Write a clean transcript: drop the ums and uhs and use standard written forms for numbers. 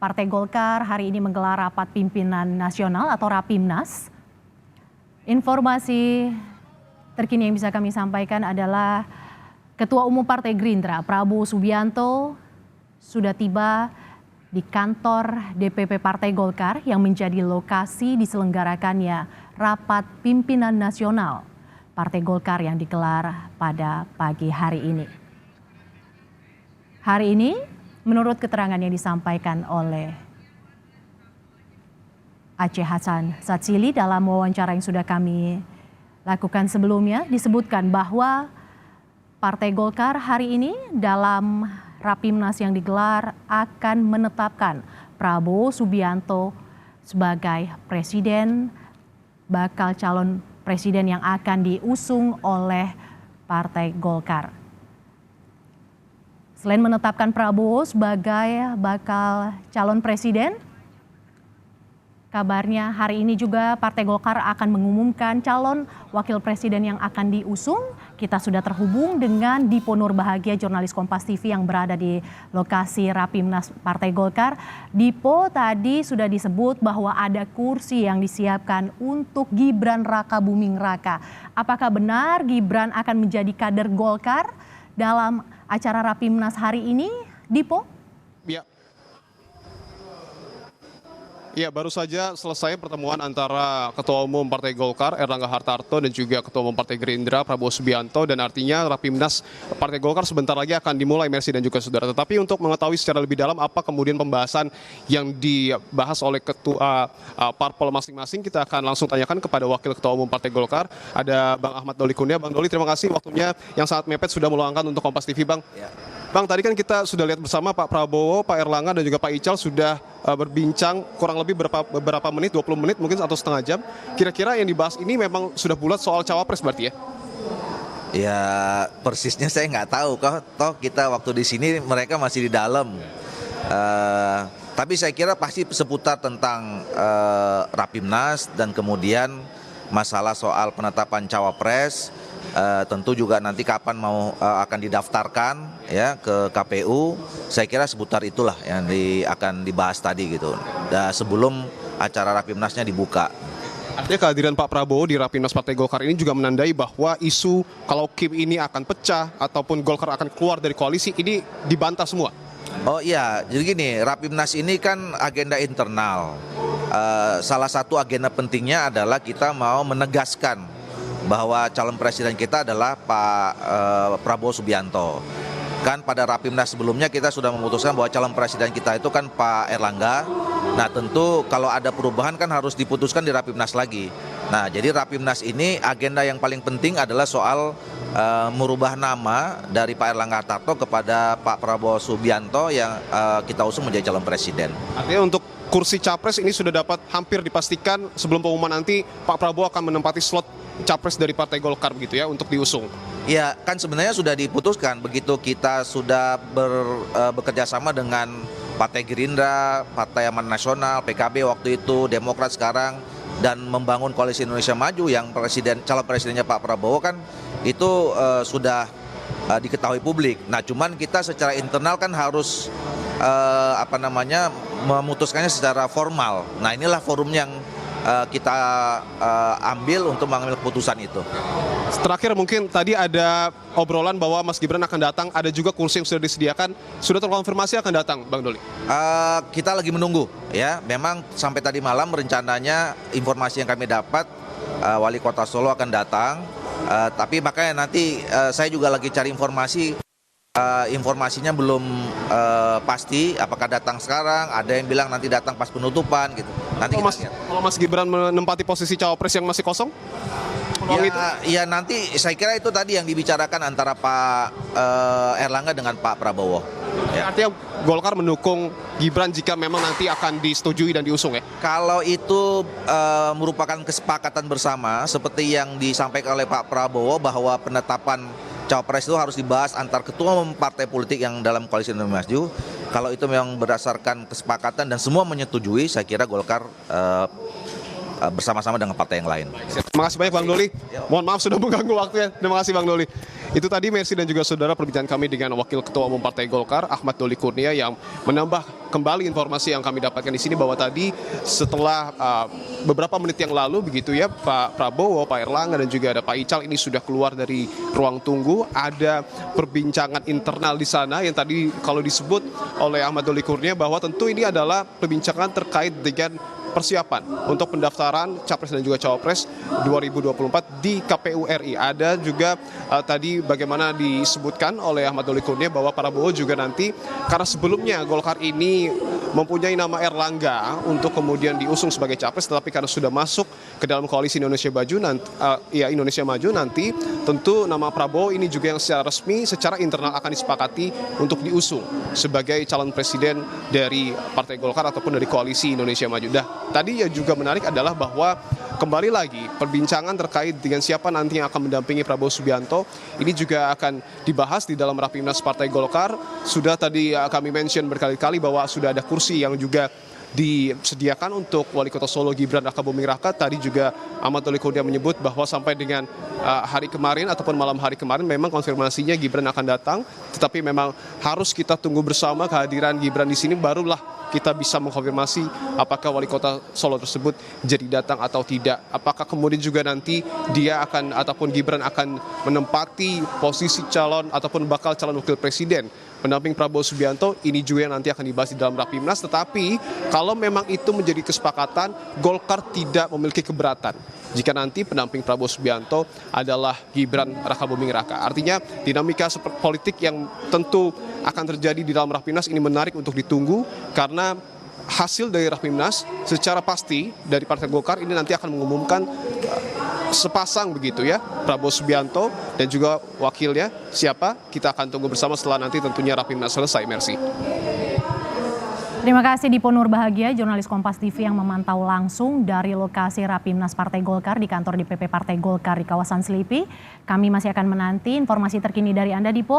Partai Golkar hari ini menggelar rapat pimpinan nasional atau Rapimnas. Informasi terkini yang bisa kami sampaikan adalah Ketua Umum Partai Gerindra Prabowo Subianto sudah tiba di kantor DPP Partai Golkar yang menjadi lokasi diselenggarakannya rapat pimpinan nasional Partai Golkar yang digelar pada pagi hari ini. Hari ini, menurut keterangan yang disampaikan oleh Aceh Hasan Satsili dalam wawancara yang sudah kami lakukan sebelumnya, disebutkan bahwa Partai Golkar hari ini dalam Rapimnas yang digelar akan menetapkan Prabowo Subianto sebagai presiden, bakal calon presiden yang akan diusung oleh Partai Golkar. Selain menetapkan Prabowo sebagai bakal calon presiden, kabarnya hari ini juga Partai Golkar akan mengumumkan calon wakil presiden yang akan diusung. Kita sudah terhubung dengan Dipo Nurbahagia, jurnalis Kompas TV yang berada di lokasi Rapimnas Partai Golkar. Dipo, tadi sudah disebut bahwa ada kursi yang disiapkan untuk Gibran Rakabuming Raka. Apakah benar Gibran akan menjadi kader Golkar dalam acara Rapimnas hari ini, Dipo? Ya, baru saja selesai pertemuan antara Ketua Umum Partai Golkar Erlangga Hartarto dan juga Ketua Umum Partai Gerindra Prabowo Subianto, dan artinya Rapimnas Partai Golkar sebentar lagi akan dimulai, Mercy dan juga saudara. Tetapi untuk mengetahui secara lebih dalam apa kemudian pembahasan yang dibahas oleh ketua parpol masing-masing, kita akan langsung tanyakan kepada Wakil Ketua Umum Partai Golkar, ada Bang Ahmad Doli Kurnia. Bang Doli, terima kasih waktunya yang sangat mepet sudah meluangkan untuk Kompas TV, Bang. Ya. Bang, tadi kan kita sudah lihat bersama Pak Prabowo, Pak Erlangga dan juga Pak Ical sudah berbincang kurang lebih beberapa menit, 20 menit mungkin atau setengah jam. Kira-kira yang dibahas ini memang sudah bulat soal cawapres berarti ya? Ya, persisnya saya nggak tahu. Toh kita waktu di sini mereka masih di dalam. Tapi saya kira pasti seputar tentang Rapimnas dan kemudian masalah soal penetapan cawapres. Tentu juga nanti kapan akan didaftarkan ya ke KPU. Saya kira seputar itulah yang akan dibahas tadi gitu. Dan sebelum acara Rapimnasnya dibuka. Artinya kehadiran Pak Prabowo di Rapimnas Partai Golkar ini juga menandai bahwa isu kalau Kim ini akan pecah ataupun Golkar akan keluar dari koalisi ini dibantah semua. Oh iya, jadi gini, Rapimnas ini kan agenda internal. Salah satu agenda pentingnya adalah kita mau menegaskan bahwa calon presiden kita adalah Pak Prabowo Subianto. Kan pada Rapimnas sebelumnya kita sudah memutuskan bahwa calon presiden kita itu kan Pak Erlangga. Nah tentu kalau ada perubahan kan harus diputuskan di Rapimnas lagi. Nah jadi Rapimnas ini agenda yang paling penting adalah soal merubah nama dari Pak Erlangga Hartarto kepada Pak Prabowo Subianto yang kita usung menjadi calon presiden. Artinya untuk kursi capres ini sudah dapat hampir dipastikan sebelum pengumuman nanti Pak Prabowo akan menempati slot capres dari Partai Golkar begitu ya untuk diusung. Ya kan sebenarnya sudah diputuskan begitu kita sudah bekerja sama dengan Partai Gerindra, Partai Amanat Nasional, PKB waktu itu, Demokrat sekarang, dan membangun Koalisi Indonesia Maju yang calon presidennya Pak Prabowo kan itu sudah diketahui publik. Nah cuman kita secara internal kan harus memutuskannya secara formal. Nah inilah forum yang kita ambil untuk mengambil keputusan itu. Terakhir mungkin tadi ada obrolan bahwa Mas Gibran akan datang, ada juga kursi yang sudah disediakan, sudah terkonfirmasi akan datang, Bang Doli? Kita lagi menunggu ya, memang sampai tadi malam rencananya informasi yang kami dapat Wali Kota Solo akan datang, tapi makanya nanti saya juga lagi cari informasi. Informasinya belum pasti apakah datang sekarang, ada yang bilang nanti datang pas penutupan gitu. Nanti kalau Mas Gibran menempati posisi cawapres yang masih kosong? Ya nanti saya kira itu tadi yang dibicarakan antara Pak Erlangga dengan Pak Prabowo. Ya. Artinya Golkar mendukung Gibran jika memang nanti akan disetujui dan diusung ya? Kalau itu merupakan kesepakatan bersama seperti yang disampaikan oleh Pak Prabowo bahwa penetapan cawapres itu harus dibahas antar ketua umum partai politik yang dalam Koalisi Indonesia Maju. Kalau itu memang berdasarkan kesepakatan dan semua menyetujui, saya kira Golkar bersama-sama dengan partai yang lain. Terima kasih banyak Bang Doli. Mohon maaf sudah mengganggu waktunya. Terima kasih Bang Doli. Itu tadi Mercy dan juga saudara perbincangan kami dengan Wakil Ketua Umum Partai Golkar Ahmad Doli Kurnia yang menambah kembali informasi yang kami dapatkan di sini bahwa tadi setelah beberapa menit yang lalu begitu ya, Pak Prabowo, Pak Erlangga dan juga ada Pak Ical ini sudah keluar dari ruang tunggu. Ada perbincangan internal di sana yang tadi kalau disebut oleh Ahmad Doli Kurnia bahwa tentu ini adalah perbincangan terkait dengan persiapan untuk pendaftaran Capres dan juga Cawapres 2024 di KPU RI. Ada juga tadi bagaimana disebutkan oleh Ahmad Doli Kurnia bahwa Prabowo juga nanti, karena sebelumnya Golkar ini mempunyai nama Erlangga untuk kemudian diusung sebagai Capres, tetapi karena sudah masuk ke dalam koalisi Indonesia Maju nanti, Indonesia Maju nanti, tentu nama Prabowo ini juga yang secara resmi, secara internal akan disepakati untuk diusung sebagai calon presiden dari Partai Golkar ataupun dari koalisi Indonesia Maju. Tadi yang juga menarik adalah bahwa kembali lagi perbincangan terkait dengan siapa nanti yang akan mendampingi Prabowo Subianto ini juga akan dibahas di dalam Rapimnas Partai Golkar. Sudah tadi kami mention berkali-kali bahwa sudah ada kursi yang juga disediakan untuk Wali Kota Solo Gibran Rakabuming Raka. Tadi juga Ahmad Doli Kurnia menyebut bahwa sampai dengan hari kemarin ataupun malam hari kemarin memang konfirmasinya Gibran akan datang, tetapi memang harus kita tunggu bersama kehadiran Gibran di sini, barulah kita bisa mengkonfirmasi apakah Wali Kota Solo tersebut jadi datang atau tidak. Apakah kemudian juga nanti dia akan ataupun Gibran akan menempati posisi calon ataupun bakal calon wakil presiden pendamping Prabowo Subianto, ini juga yang nanti akan dibahas di dalam Rapimnas. Tetapi kalau memang itu menjadi kesepakatan, Golkar tidak memiliki keberatan jika nanti pendamping Prabowo Subianto adalah Gibran Rakabuming Raka. Artinya dinamika politik yang tentu akan terjadi di dalam Rapimnas ini menarik untuk ditunggu, karena hasil dari Rapimnas secara pasti dari Partai Golkar ini nanti akan mengumumkan sepasang begitu ya, Prabowo Subianto dan juga wakilnya siapa, kita akan tunggu bersama setelah nanti tentunya Rapimnas selesai. Mercy. Terima kasih Dipo Nurbahagia, jurnalis Kompas TV yang memantau langsung dari lokasi Rapimnas Partai Golkar di kantor DPP Partai Golkar di kawasan Selipi. Kami masih akan menanti informasi terkini dari Anda, Dipo.